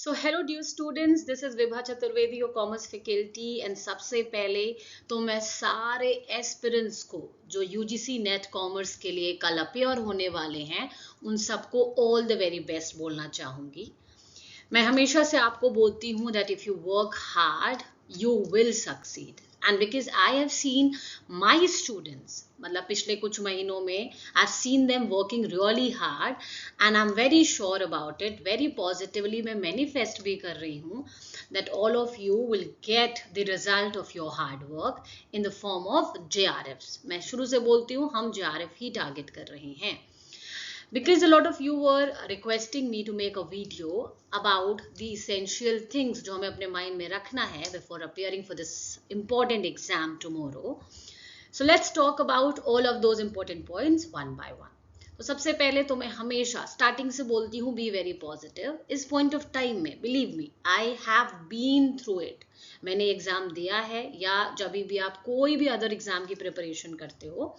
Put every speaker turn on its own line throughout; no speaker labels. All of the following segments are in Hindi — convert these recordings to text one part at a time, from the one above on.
So hello dear students, this is Vibha Chaturvedi, your commerce faculty. And सबसे पहले तो मैं सारे एस्पिरेंट्स को जो यूजीसी नेट कॉमर्स के लिए कल अपेयर होने वाले हैं उन सबको ऑल द वेरी बेस्ट बोलना चाहूँगी। मैं हमेशा से आपको बोलती हूँ that if you work hard you will succeed. And because I have seen my students, मतलब पिछले कुछ महीनों में I have seen them working really hard and I am very sure about it, very positively मैं मैनिफेस्ट भी कर रही हूँ that all of you will get the result of your hard work in the form of JRFs। मैं शुरू से बोलती हूँ हम JRF ही टारगेट कर रहे हैं because a lot of you were requesting me to make a video about the essential things जो हमें अपने mind में रखना है before appearing for this important exam tomorrow। So let's talk about all of those important points one by one। तो सबसे पहले तो मैं हमेशा स्टार्टिंग से बोलती हूँ बी वेरी पॉजिटिव। इस पॉइंट ऑफ टाइम में believe me I have been through it. मैंने एग्जाम दिया है या जब भी आप कोई भी अदर एग्जाम की प्रिपरेशन करते हो,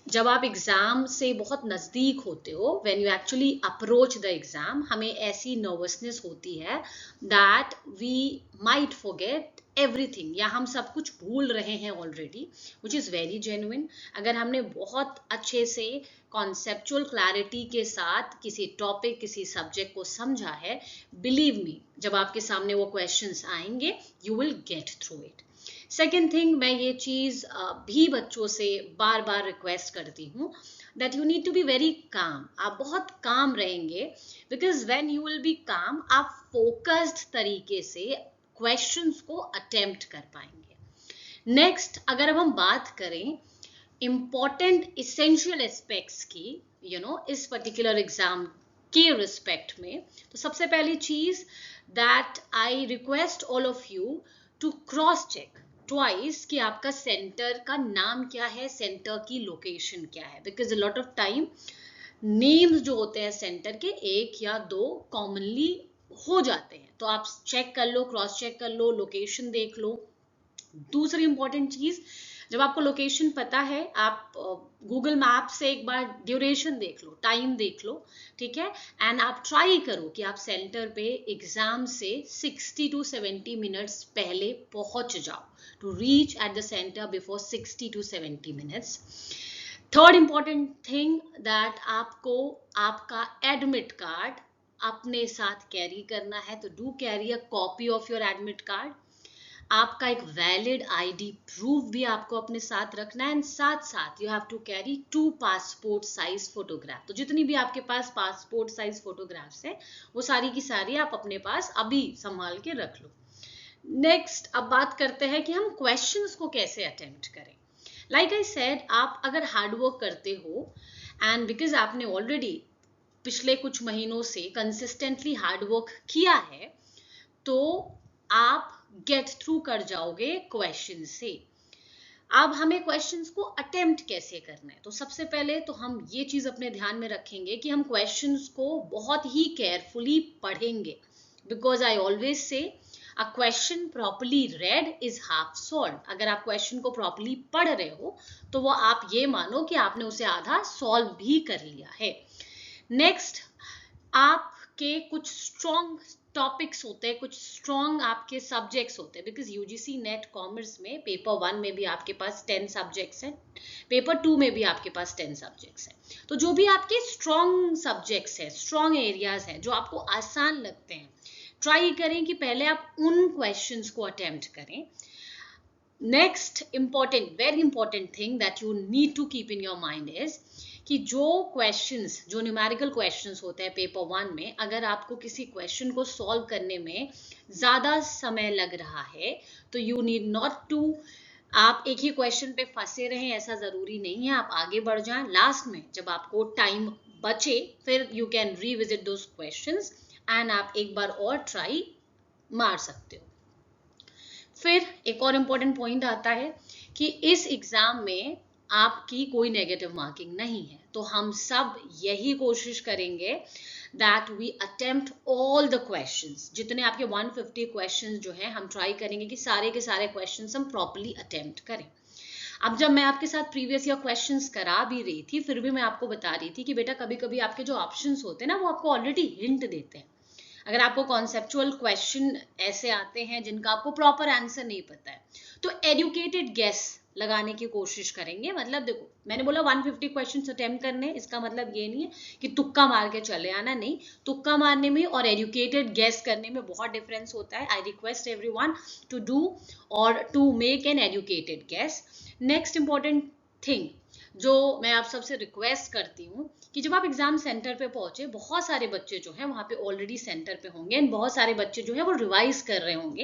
जब आप एग्जाम से बहुत नज़दीक होते हो, when you actually approach the exam, हमें ऐसी नर्वसनेस होती है that we might forget everything, या हम सब कुछ भूल रहे हैं already, which is very genuine. अगर हमने बहुत अच्छे से कॉन्सेप्चुअल क्लैरिटी के साथ किसी टॉपिक किसी सब्जेक्ट को समझा है, बिलीव मी जब आपके सामने वो क्वेश्चंस आएंगे you will get through it. Second thing, मैं ये चीज़ भी बच्चों से बार बार रिक्वेस्ट करती हूँ that you need to be very calm. आप बहुत काम रहेंगे because when you will be calm आप फोकस्ड तरीके से क्वेश्चंस को अटेम्प्ट कर पाएंगे। नेक्स्ट, अगर अब हम बात करें इम्पॉर्टेंट इसेंशियल एस्पेक्ट्स की इस पर्टिकुलर एग्जाम के रिस्पेक्ट में, तो सबसे पहली चीज़ that I request all of you to cross check twice कि आपका सेंटर का नाम क्या है, सेंटर की लोकेशन क्या है, because a lot of time names जो होते हैं सेंटर के एक या दो कॉमनली हो जाते हैं, तो आप चेक कर लो, क्रॉस चेक कर लो, लोकेशन देख लो। दूसरी इंपॉर्टेंट चीज, जब आपको लोकेशन पता है आप गूगल मैप से एक बार ड्यूरेशन देख लो, टाइम देख लो, ठीक है, एंड आप ट्राई करो कि आप सेंटर पे एग्जाम से 60 to 70 मिनट्स पहले पहुंच जाओ, to reach at the centre before 60 to 70 minutes. Third important thing that आपको आपका एडमिट कार्ड अपने साथ कैरी करना है, तो do carry a copy of your admit card. आपका एक वैलिड आईडी प्रूफ भी आपको अपने साथ रखना है, एंड साथ साथ you have to carry 2 passport size photograph. तो जितनी भी आपके पास पासपोर्ट साइज फोटोग्राफ्स है वो सारी की सारी आप अपने पास अभी संभाल के रख लो। नेक्स्ट, अब बात करते हैं कि हम क्वेश्चंस को कैसे अटेम्प्ट करें। लाइक आई सेड, आप अगर हार्डवर्क करते हो एंड बिकॉज आपने ऑलरेडी पिछले कुछ महीनों से कंसिस्टेंटली हार्डवर्क किया है, तो आप गेट थ्रू कर जाओगे क्वेश्चन से। अब हमें क्वेश्चंस को अटेम्प्ट कैसे करना है, तो सबसे पहले तो हम ये चीज अपने ध्यान में रखेंगे कि हम क्वेश्चंस को बहुत ही केयरफुली पढ़ेंगे, because I always say a question properly red is half solve. अगर आप क्वेश्चन को प्रॉपरली पढ़ रहे हो तो वो आप ये मानो कि आपने उसे आधा सॉल्व भी कर लिया है। नेक्स्ट, आपके कुछ स्ट्रॉन्ग टॉपिक्स होते हैं, कुछ स्ट्रॉन्ग आपके सब्जेक्ट्स होते हैं, बिकॉज यूजीसी नेट कॉमर्स में पेपर 1 में भी आपके पास 10 सब्जेक्ट्स हैं, पेपर 2 में भी आपके पास 10 सब्जेक्ट्स हैं। तो जो भी आपके स्ट्रॉन्ग सब्जेक्ट्स हैं, स्ट्रॉन्ग एरियाज हैं जो आपको आसान लगते हैं, ट्राई करें कि पहले आप उन क्वेश्चंस को अटेम्प्ट करें। Next important, very important thing that you need to keep in your mind is कि जो क्वेश्चंस, जो न्यूमेरिकल क्वेश्चंस होते हैं पेपर 1 में, अगर आपको किसी क्वेश्चन को सॉल्व करने में ज़्यादा समय लग रहा है तो यू नीड नॉट टू, आप एक ही क्वेश्चन पे फंसे रहें, ऐसा ज़रूरी नहीं है, आप आगे बढ़ जाएं। लास्ट में जब आपको टाइम बचे फिर you can revisit those questions and आप एक बार और ट्राई मार सकते हो। फिर एक और इम्पोर्टेंट पॉइंट आता है कि इस एग्ज़ाम में आपकी कोई नेगेटिव मार्किंग नहीं है, तो हम सब यही कोशिश करेंगे that we attempt all the questions. जितने आपके 150 क्वेश्चंस जो हैं, हम ट्राई करेंगे कि सारे के सारे क्वेश्चंस हम प्रॉपर्ली अटेम्प्ट करें। अब जब मैं आपके साथ प्रीवियस ईयर क्वेश्चंस करा भी रही थी, फिर भी मैं आपको बता रही थी कि बेटा कभी कभी आपके जो ऑप्शंस होते हैं ना, वो आपको ऑलरेडी हिंट देते हैं। अगर आपको कॉन्सेप्चुअल क्वेश्चन ऐसे आते हैं जिनका आपको प्रॉपर आंसर नहीं पता है, तो एडुकेटेड गेस लगाने की कोशिश करेंगे। मतलब देखो, मैंने बोला 150 क्वेश्चन अटेम्प्ट करने, इसका मतलब ये नहीं है कि तुक्का मार के चले आना, नहीं। तुक्का मारने में और एडुकेटेड गेस करने में बहुत डिफरेंस होता है। I request everyone to do or to make an educated guess. Next important thing जो मैं आप सबसे रिक्वेस्ट करती हूँ कि जब आप एग्जाम सेंटर पे पहुंचे, बहुत सारे बच्चे जो हैं वहाँ पे ऑलरेडी सेंटर पे होंगे एंड बहुत सारे बच्चे जो हैं वो रिवाइज कर रहे होंगे।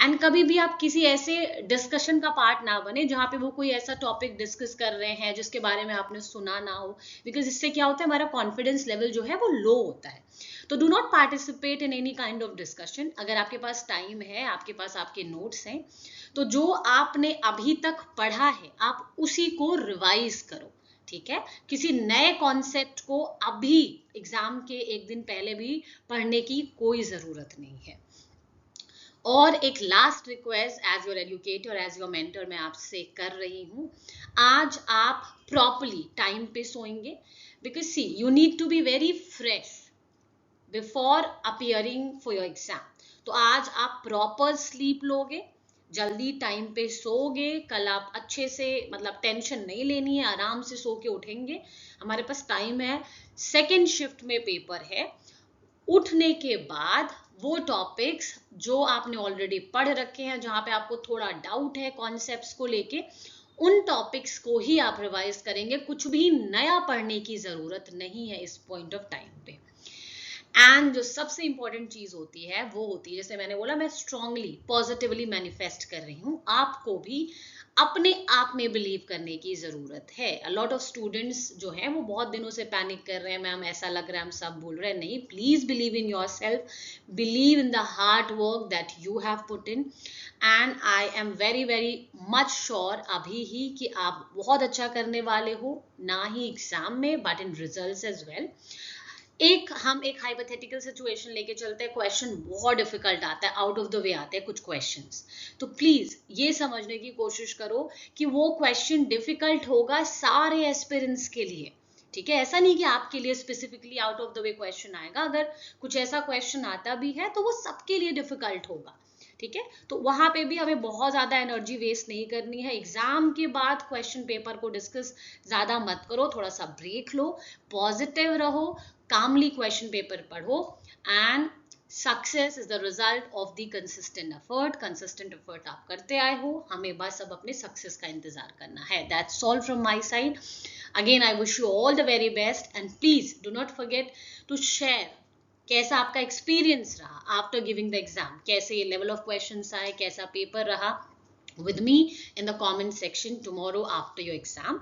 एंड कभी भी आप किसी ऐसे डिस्कशन का पार्ट ना बने जहाँ पे वो कोई ऐसा टॉपिक डिस्कस कर रहे हैं जिसके बारे में आपने सुना ना हो, बिकॉज इससे क्या होता है, हमारा कॉन्फिडेंस लेवल जो है वो लो होता है। तो do not participate in any kind of discussion. अगर आपके पास टाइम है, आपके पास आपके नोट्स हैं, तो जो आपने अभी तक पढ़ा है आप उसी को रिवाइज करो, ठीक है। किसी नए कॉन्सेप्ट को अभी एग्जाम के एक दिन पहले भी पढ़ने की कोई जरूरत नहीं है। और एक last request as your educator, as your mentor, मैं आपसे कर रही हूँ, आज आप प्रॉपरली टाइम पे सोएंगे, because see you need to be very fresh before appearing for your exam. तो आज आप प्रॉपर स्लीप लोगे, जल्दी टाइम पे सोओगे, कल आप अच्छे से, मतलब टेंशन नहीं लेनी है, आराम से सो के उठेंगे। हमारे पास टाइम है, सेकेंड शिफ्ट में पेपर है। उठने के बाद वो टॉपिक्स जो आपने ऑलरेडी पढ़ रखे हैं, जहां पे आपको थोड़ा डाउट है कॉन्सेप्ट्स को लेके, उन टॉपिक्स को ही आप रिवाइज करेंगे। कुछ भी नया पढ़ने की जरूरत नहीं है इस पॉइंट ऑफ टाइम पे। एंड जो सबसे इंपॉर्टेंट चीज होती है वो होती है, जैसे मैंने बोला, मैं स्ट्रांगली पॉजिटिवली मैनिफेस्ट कर रही हूँ, आपको भी अपने आप में बिलीव करने की जरूरत है। अ लॉट ऑफ स्टूडेंट्स जो हैं वो बहुत दिनों से पैनिक कर रहे हैं, मैम ऐसा लग रहा है हम सब भूल रहे हैं। नहीं, please believe in your self, believe in the hard work that you have put in, and I am very very much sure अभी ही कि आप बहुत अच्छा करने वाले हो, ना ही एग्जाम में but in results as well. हम एक हाइपोथेटिकल सिचुएशन लेके चलते हैं, क्वेश्चन बहुत डिफिकल्ट आता है, आउट ऑफ द वे आते हैं कुछ क्वेश्चंस, तो प्लीज ये समझने की कोशिश करो कि वो क्वेश्चन डिफिकल्ट होगा सारे एस्पिरेंट्स के लिए, ठीक है। ऐसा नहीं कि आपके लिए specifically out of the way question आएगा। अगर कुछ ऐसा क्वेश्चन आता भी है तो वो सबके लिए डिफिकल्ट होगा, ठीक है। तो वहां पे भी हमें बहुत ज्यादा एनर्जी वेस्ट नहीं करनी है। एग्जाम के बाद क्वेश्चन पेपर को डिस्कस ज्यादा मत करो, थोड़ा सा ब्रेक लो, पॉजिटिव रहो, कामली क्वेश्चन पेपर पढ़ो, and success is the result of the consistent effort. Consistent effort आप करते आए हो, हमें बस अब अपने सक्सेस का इंतजार करना है। That's all from my side. Again I wish you all the very best, and please do not forget to share कैसा आपका एक्सपीरियंस रहा आफ्टर गिविंग द एग्जाम, कैसे ये लेवल ऑफ क्वेश्चंस आए, कैसा पेपर रहा, with me in the comment section tomorrow after your exam.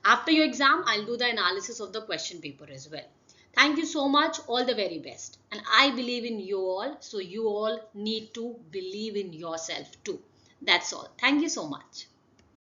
After your exam, I'll do the analysis of the question paper as well. Thank you so much. All the very best. And I believe in you all, so you all need to believe in yourself too. That's all. Thank you so much.